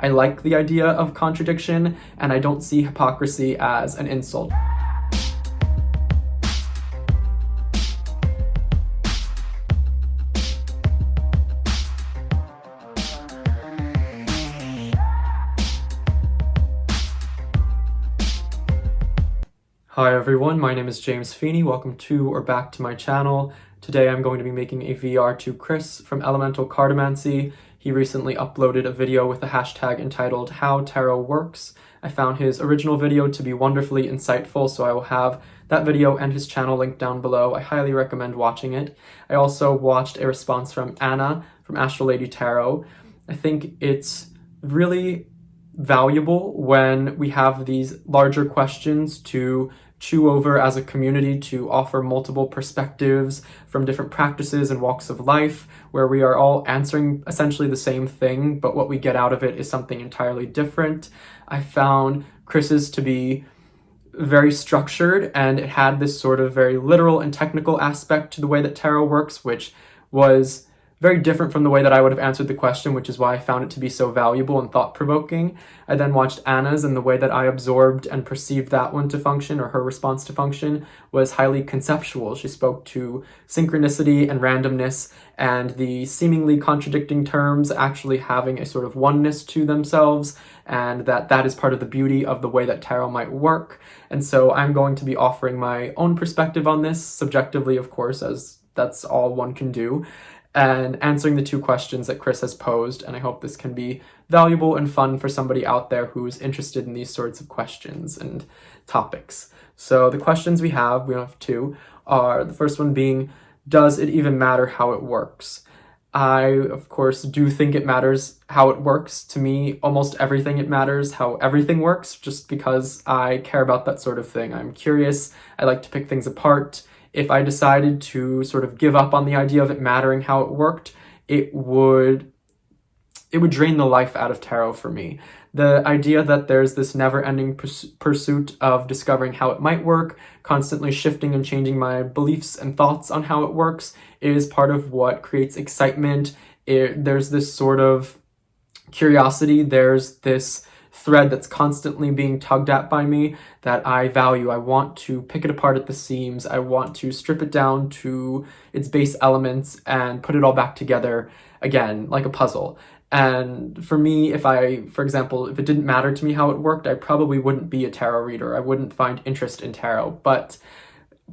I like the idea of contradiction, and I don't see hypocrisy as an insult. Hi everyone, my name is James Feeney. Welcome to or back to my channel. Today I'm going to be making a VR to Chris from Elemental Cartomancy. He recently uploaded a video with a hashtag entitled How Tarot Works. I found his original video to be wonderfully insightful, so I will have that video and his channel linked down below. I highly recommend watching it. I also watched a response from Anna from Astral Lady Tarot. I think it's really valuable when we have these larger questions to chew over as a community, to offer multiple perspectives from different practices and walks of life, where we are all answering essentially the same thing, but what we get out of it is something entirely different. I found Chris's to be very structured, and it had this sort of very literal and technical aspect to the way that tarot works, which was very different from the way that I would have answered the question, which is why I found it to be so valuable and thought-provoking. I then watched Anna's, and the way that I absorbed and perceived that one to function, or her response to function, was highly conceptual. She spoke to synchronicity and randomness, and the seemingly contradicting terms actually having a sort of oneness to themselves, and that is part of the beauty of the way that tarot might work. And so I'm going to be offering my own perspective on this, subjectively, of course, as that's all one can do, and answering the two questions that Chris has posed, and I hope this can be valuable and fun for somebody out there who's interested in these sorts of questions and topics. So the questions we have two, are the first one being, does it even matter how it works? I, of course, do think it matters how it works. To me, almost everything it matters how everything works, just because I care about that sort of thing. I'm curious, I like to pick things apart. If I decided to sort of give up on the idea of it mattering how it worked, it would drain the life out of tarot for me. The idea that there's this never-ending pursuit of discovering how it might work, constantly shifting and changing my beliefs and thoughts on how it works, is part of what creates excitement. There's this sort of curiosity, there's this thread that's constantly being tugged at by me that I value. I want to pick it apart at the seams. I want to strip it down to its base elements and put it all back together again, like a puzzle. And for me, for example, if it didn't matter to me how it worked, I probably wouldn't be a tarot reader. I wouldn't find interest in tarot. But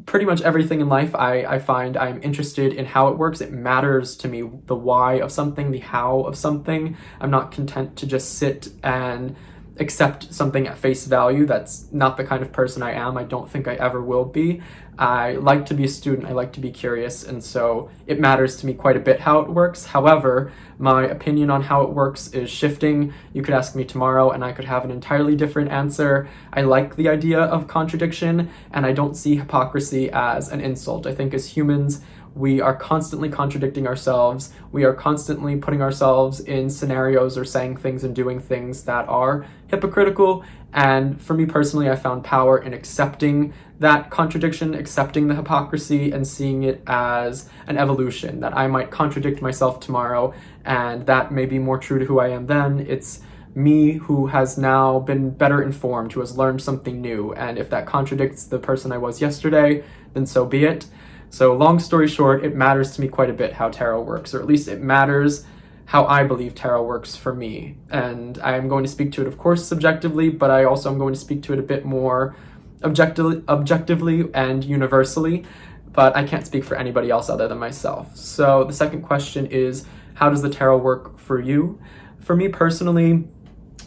pretty much everything in life, I find I'm interested in how it works. It matters to me, the why of something, the how of something. I'm not content to just sit and accept something at face value. That's not the kind of person I am. I don't think I ever will be. I like to be a student. I like to be curious, and so it matters to me quite a bit how it works. However, my opinion on how it works is shifting. You could ask me tomorrow and I could have an entirely different answer. I like the idea of contradiction, and I don't see hypocrisy as an insult. I think as humans, we are constantly contradicting ourselves. We are constantly putting ourselves in scenarios or saying things and doing things that are hypocritical. And for me personally, I found power in accepting that contradiction, accepting the hypocrisy, and seeing it as an evolution, that I might contradict myself tomorrow, and that may be more true to who I am then. It's me who has now been better informed, who has learned something new, and if that contradicts the person I was yesterday, then so be it. So long story short, it matters to me quite a bit how tarot works, or at least it matters how I believe tarot works for me. And I'm going to speak to it, of course, subjectively, but I also am going to speak to it a bit more objectively and universally, but I can't speak for anybody else other than myself. So the second question is, how does the tarot work for you? For me personally,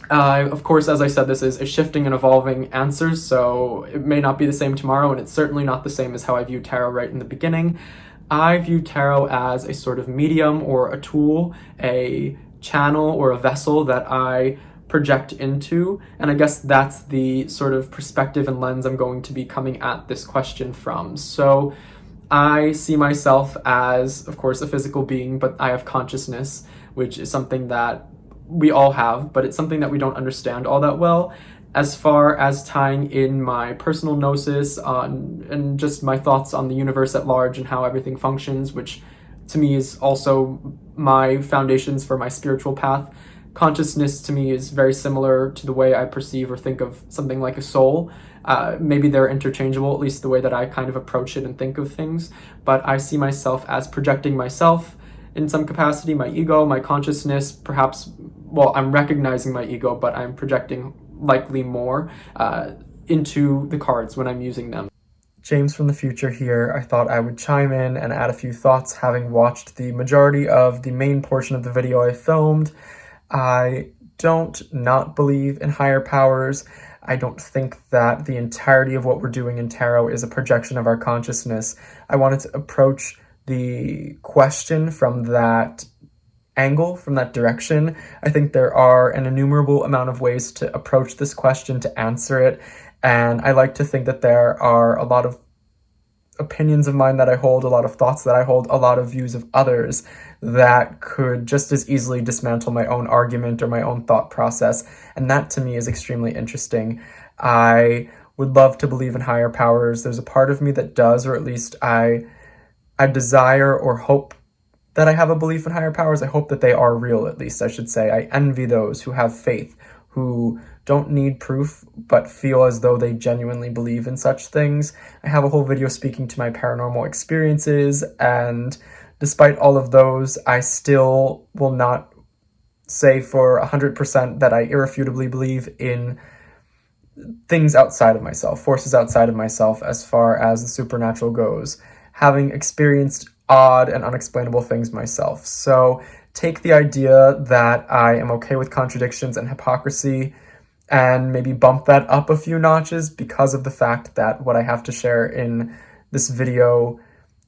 of course, as I said, this is a shifting and evolving answer, so it may not be the same tomorrow, and it's certainly not the same as how I viewed tarot right in the beginning. I view tarot as a sort of medium or a tool, a channel or a vessel that I project into, and I guess that's the sort of perspective and lens I'm going to be coming at this question from. So I see myself as, of course, a physical being, but I have consciousness, which is something that we all have, but it's something that we don't understand all that well. As far as tying in my personal gnosis on and just my thoughts on the universe at large and how everything functions, which to me is also my foundations for my spiritual path, consciousness to me is very similar to the way I perceive or think of something like a soul. Maybe they're interchangeable, at least the way that I kind of approach it and think of things, but I see myself as projecting myself in some capacity, my ego, my consciousness, perhaps, well, I'm recognizing my ego, but I'm projecting likely more into the cards when I'm using them. James from the future here. I thought I would chime in and add a few thoughts, having watched the majority of the main portion of the video I filmed. I don't not believe in higher powers. I don't think that the entirety of what we're doing in tarot is a projection of our consciousness. I wanted to approach the question from that angle, from that direction. I think there are an innumerable amount of ways to approach this question, to answer it, and I like to think that there are a lot of opinions of mine that I hold, a lot of thoughts that I hold, a lot of views of others that could just as easily dismantle my own argument or my own thought process, and that to me is extremely interesting. I would love to believe in higher powers. There's a part of me that does, or at least I desire or hope that I have a belief in higher powers. I hope that they are real, at least I should say. I envy those who have faith, who don't need proof, but feel as though they genuinely believe in such things. I have a whole video speaking to my paranormal experiences, and despite all of those, I still will not say for 100% that I irrefutably believe in things outside of myself, forces outside of myself as far as the supernatural goes, having experienced odd and unexplainable things myself. So take the idea that I am okay with contradictions and hypocrisy and maybe bump that up a few notches because of the fact that what I have to share in this video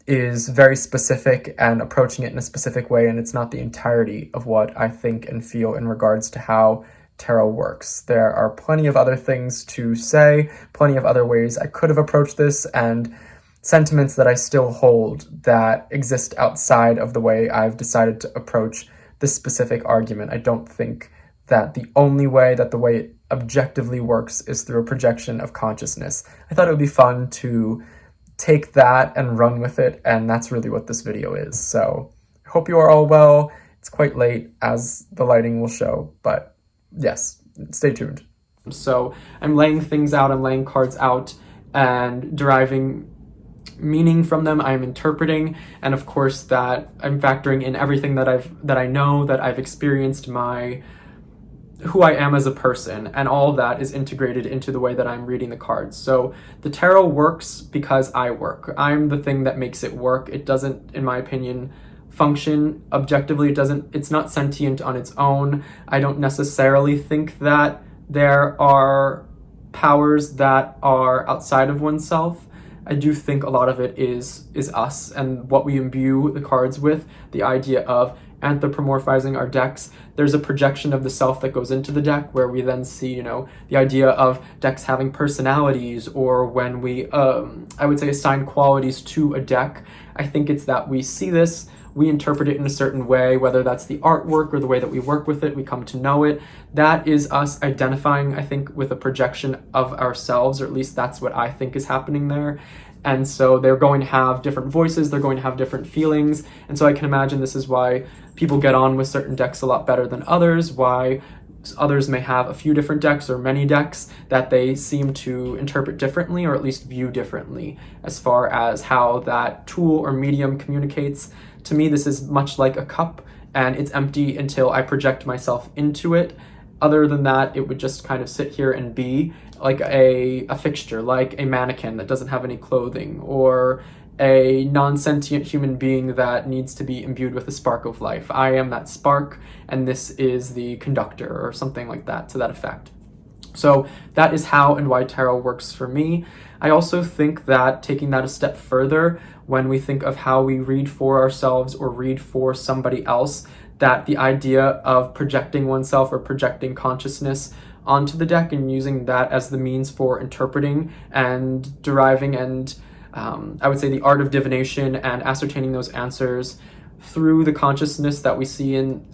is very specific and approaching it in a specific way, and it's not the entirety of what I think and feel in regards to how tarot works. There are plenty of other things to say, plenty of other ways I could have approached this, and sentiments that I still hold that exist outside of the way I've decided to approach this specific argument. I don't think that the only way, that the way it objectively works, is through a projection of consciousness. I thought it would be fun to take that and run with it, and that's really what this video is. So I hope you are all well. It's quite late, as the lighting will show, but yes, stay tuned. So I'm laying things out, I'm laying cards out and deriving meaning from them. I'm interpreting, and of course that I'm factoring in everything that I know, that I've experienced, who I am as a person, and all of that is integrated into the way that I'm reading the cards. So the tarot works because I work. I'm the thing that makes it work. It doesn't, in my opinion, function objectively. It's not sentient on its own. I don't necessarily think that there are powers that are outside of oneself. I do think a lot of it is us and what we imbue the cards with, the idea of anthropomorphizing our decks. There's a projection of the self that goes into the deck, where we then see, the idea of decks having personalities, or when we, I would say, assign qualities to a deck. I think it's that we see this, we interpret it in a certain way, whether that's the artwork or the way that we work with it, we come to know it. That is us identifying, I think, with a projection of ourselves, or at least that's what I think is happening there. And so they're going to have different voices, they're going to have different feelings, and so I can imagine this is why people get on with certain decks a lot better than others, why others may have a few different decks or many decks that they seem to interpret differently, or at least view differently, as far as how that tool or medium communicates. To me, this is much like a cup, and it's empty until I project myself into it. Other than that, it would just kind of sit here and be like a fixture, like a mannequin that doesn't have any clothing, or a non-sentient human being that needs to be imbued with a spark of life. I am that spark, and this is the conductor, or something like that, to that effect. So that is how and why tarot works for me. I also think that taking that a step further, when we think of how we read for ourselves or read for somebody else, that the idea of projecting oneself or projecting consciousness onto the deck and using that as the means for interpreting and deriving and I would say the art of divination and ascertaining those answers through the consciousness that we see in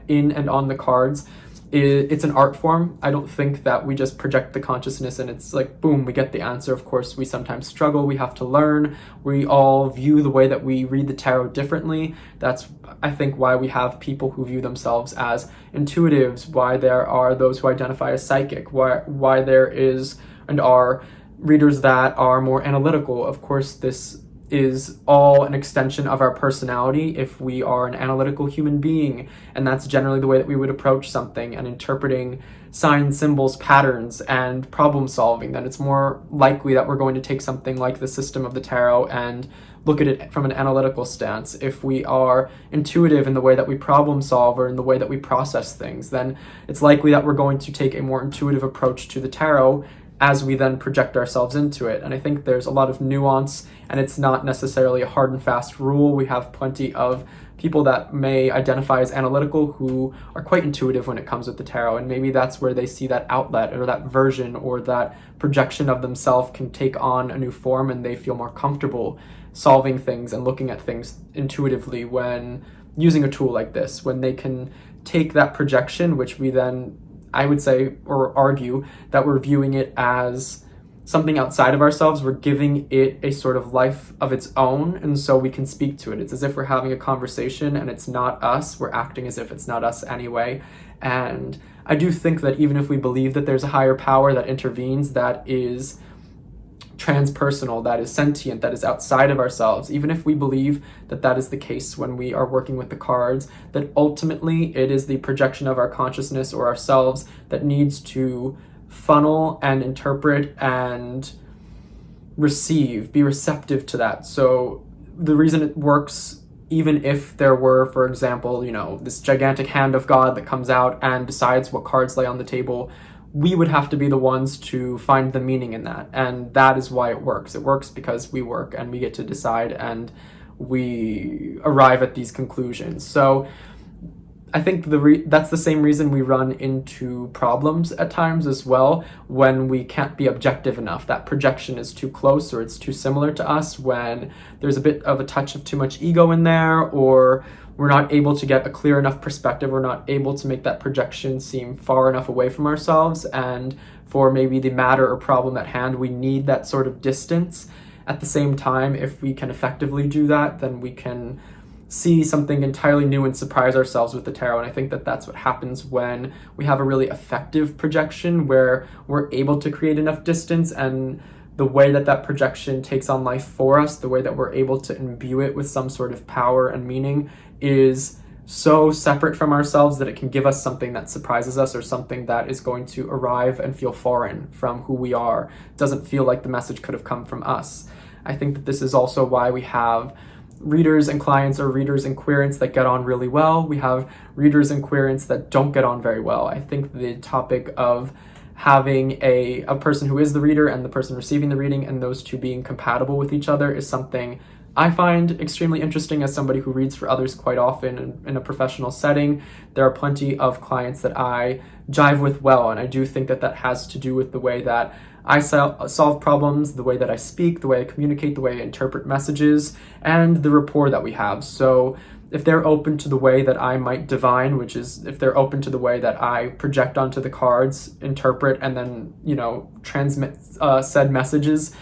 and on the cards. it's an art form. I don't think that we just project the consciousness and it's like, boom, we get the answer. Of course, we sometimes struggle. We have to learn. We all view the way that we read the tarot differently. That's, I think, why we have people who view themselves as intuitives, why there are those who identify as psychic, why there is and are readers that are more analytical. Of course, this is all an extension of our personality if we are an analytical human being, and that's generally the way that we would approach something and interpreting signs, symbols, patterns, and problem solving. Then it's more likely that we're going to take something like the system of the tarot and look at it from an analytical stance. If we are intuitive in the way that we problem solve or in the way that we process things, then it's likely that we're going to take a more intuitive approach to the tarot as we then project ourselves into it. And I think there's a lot of nuance, and it's not necessarily a hard and fast rule. We have plenty of people that may identify as analytical who are quite intuitive when it comes with the tarot, and maybe that's where they see that outlet or that version or that projection of themselves can take on a new form, and they feel more comfortable solving things and looking at things intuitively when using a tool like this, when they can take that projection, which we then, I would say, or argue, that we're viewing it as something outside of ourselves. We're giving it a sort of life of its own, and so we can speak to it. It's as if we're having a conversation and it's not us. We're acting as if it's not us anyway. And I do think that even if we believe that there's a higher power that intervenes, that is transpersonal, that is sentient, that is outside of ourselves, even if we believe that that is the case when we are working with the cards, that ultimately it is the projection of our consciousness or ourselves that needs to funnel and interpret and be receptive to that. So the reason it works, even if there were, for example, this gigantic hand of God that comes out and decides what cards lay on the table, we would have to be the ones to find the meaning in that. And that is why it works. It works because we work and we get to decide and we arrive at these conclusions. So I think that's the same reason we run into problems at times as well, when we can't be objective enough. That projection is too close or it's too similar to us, when there's a bit of a touch of too much ego in there, or we're not able to get a clear enough perspective. We're not able to make that projection seem far enough away from ourselves. And for maybe the matter or problem at hand, we need that sort of distance. At the same time, if we can effectively do that, then we can see something entirely new and surprise ourselves with the tarot. And I think that that's what happens when we have a really effective projection, where we're able to create enough distance, and the way that that projection takes on life for us, the way that we're able to imbue it with some sort of power and meaning, is so separate from ourselves that it can give us something that surprises us, or something that is going to arrive and feel foreign from who we are. It doesn't feel like the message could have come from us. I think that this is also why we have readers and clients, or readers and querents, that get on really well. We have readers and querents that don't get on very well. I think the topic of having a person who is the reader and the person receiving the reading, and those two being compatible with each other, is something I find extremely interesting as somebody who reads for others quite often in a professional setting. There are plenty of clients that I jive with well, and I do think that that has to do with the way that I solve problems, the way that I speak, the way I communicate, the way I interpret messages, and the rapport that we have. So if they're open to the way that I might divine, which is if they're open to the way that I project onto the cards, interpret, and then, transmit said messages,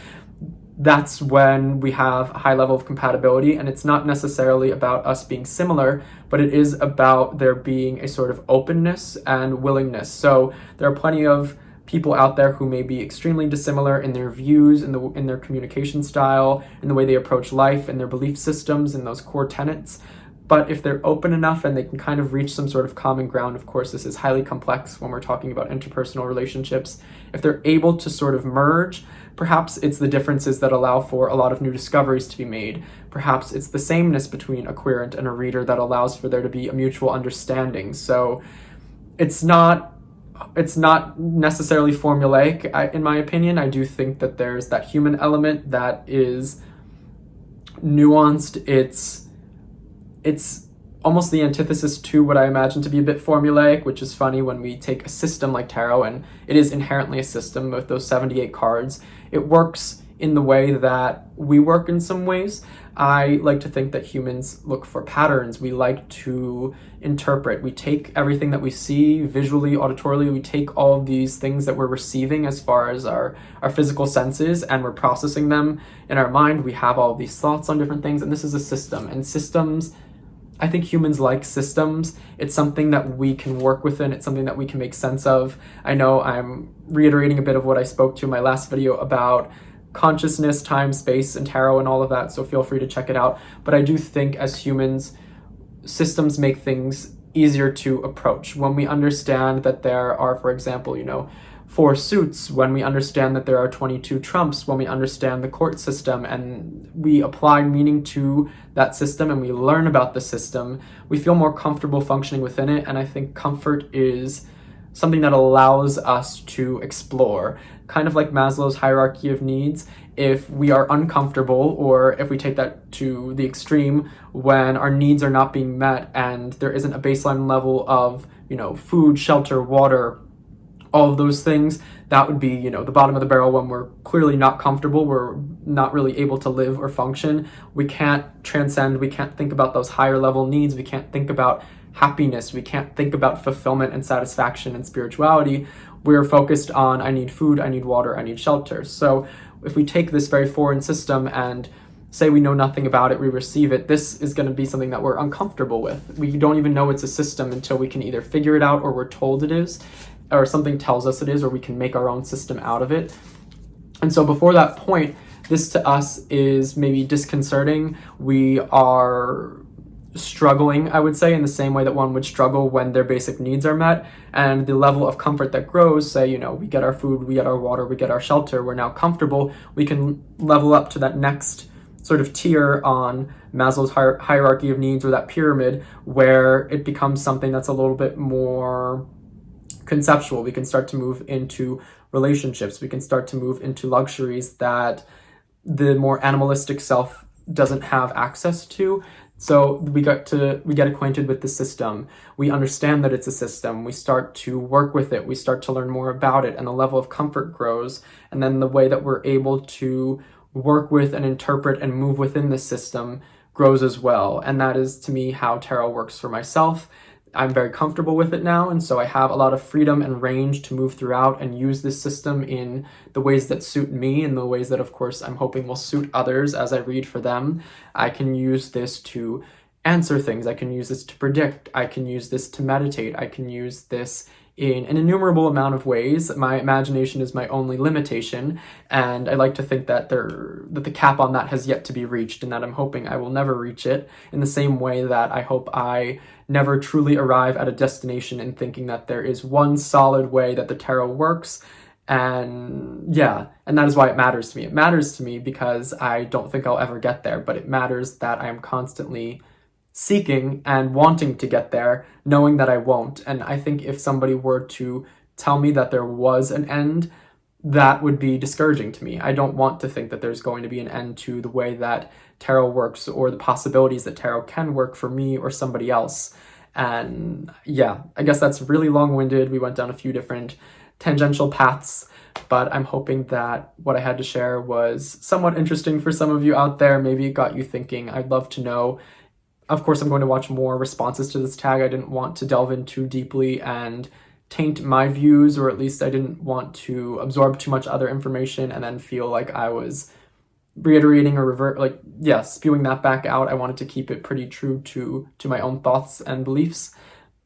that's when we have a high level of compatibility. And it's not necessarily about us being similar, but it is about there being a sort of openness and willingness. So there are plenty of people out there who may be extremely dissimilar in their views, in their communication style, in the way they approach life, in their belief systems, in those core tenets. But if they're open enough and they can kind of reach some sort of common ground, of course, this is highly complex when we're talking about interpersonal relationships. If they're able to sort of merge, perhaps it's the differences that allow for a lot of new discoveries to be made. Perhaps it's the sameness between a querent and a reader that allows for there to be a mutual understanding. So it's not necessarily formulaic, in my opinion. I do think that there's that human element that is nuanced. It's almost the antithesis to what I imagine to be a bit formulaic, which is funny when we take a system like tarot, and it is inherently a system with those 78 cards. It works in the way that we work in some ways. I like to think that humans look for patterns. We like to interpret. We take everything that we see visually, auditorily, we take all of these things that we're receiving as far as our physical senses, and we're processing them in our mind. We have all of these thoughts on different things, and this is a system. And systems, I think humans like systems. It's something that we can work within. It's something that we can make sense of. I know I'm reiterating a bit of what I spoke to in my last video about consciousness, time, space, and tarot and all of that, so feel free to check it out. But I do think as humans, systems make things easier to approach. When we understand that there are, for example, 4 suits, when we understand that there are 22 trumps, when we understand the court system and we apply meaning to that system and we learn about the system, we feel more comfortable functioning within it. And I think comfort is something that allows us to explore. Kind of like Maslow's hierarchy of needs. If we are uncomfortable, or if we take that to the extreme, when our needs are not being met and there isn't a baseline level of, food, shelter, water, all of those things, that would be, the bottom of the barrel. When we're clearly not comfortable, we're not really able to live or function. We can't transcend, we can't think about those higher level needs, we can't think about happiness, we can't think about fulfillment and satisfaction and spirituality. We're focused on, I need food, I need water, I need shelter. So if we take this very foreign system and say we know nothing about it, we receive it, this is going to be something that we're uncomfortable with. We don't even know it's a system until we can either figure it out, or we're told it is, or something tells us it is, or we can make our own system out of it. And so before that point, this to us is maybe disconcerting. We are struggling, I would say, in the same way that one would struggle when their basic needs are met. And the level of comfort that grows, say, we get our food, we get our water, we get our shelter, we're now comfortable, we can level up to that next sort of tier on Maslow's hierarchy of needs, or that pyramid, where it becomes something that's a little bit more conceptual. We can start to move into relationships. We can start to move into luxuries that the more animalistic self doesn't have access to. So we get acquainted with the system. We understand that it's a system. We start to work with it. We start to learn more about it, and the level of comfort grows. And then the way that we're able to work with and interpret and move within the system grows as well. And that is, to me, how tarot works for myself. I'm very comfortable with it now, and so I have a lot of freedom and range to move throughout and use this system in the ways that suit me, and the ways that, of course, I'm hoping will suit others as I read for them. I can use this to answer things. I can use this to predict. I can use this to meditate. I can use this in an innumerable amount of ways. My imagination is my only limitation, and I like to think that the cap on that has yet to be reached, and that I'm hoping I will never reach it, in the same way that I hope I never truly arrive at a destination in thinking that there is one solid way that the tarot works. And that is why it matters to me. It matters to me because I don't think I'll ever get there, but it matters that I am constantly seeking and wanting to get there, knowing that I won't. And I think if somebody were to tell me that there was an end, that would be discouraging to me. I don't want to think that there's going to be an end to the way that tarot works, or the possibilities that tarot can work for me or somebody else. And I guess that's really long-winded. We went down a few different tangential paths, but I'm hoping that what I had to share was somewhat interesting for some of you out there. Maybe it got you thinking. I'd love to know. Of course, I'm going to watch more responses to this tag. I didn't want to delve in too deeply and taint my views, or at least I didn't want to absorb too much other information and then feel like I was reiterating or spewing that back out. I wanted to keep it pretty true to my own thoughts and beliefs.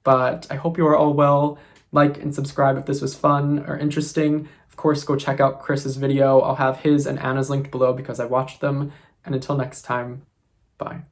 But I hope you are all well. Like and subscribe if this was fun or interesting. Of course, go check out Chris's video. I'll have his and Anna's linked below because I watched them. And until next time, bye.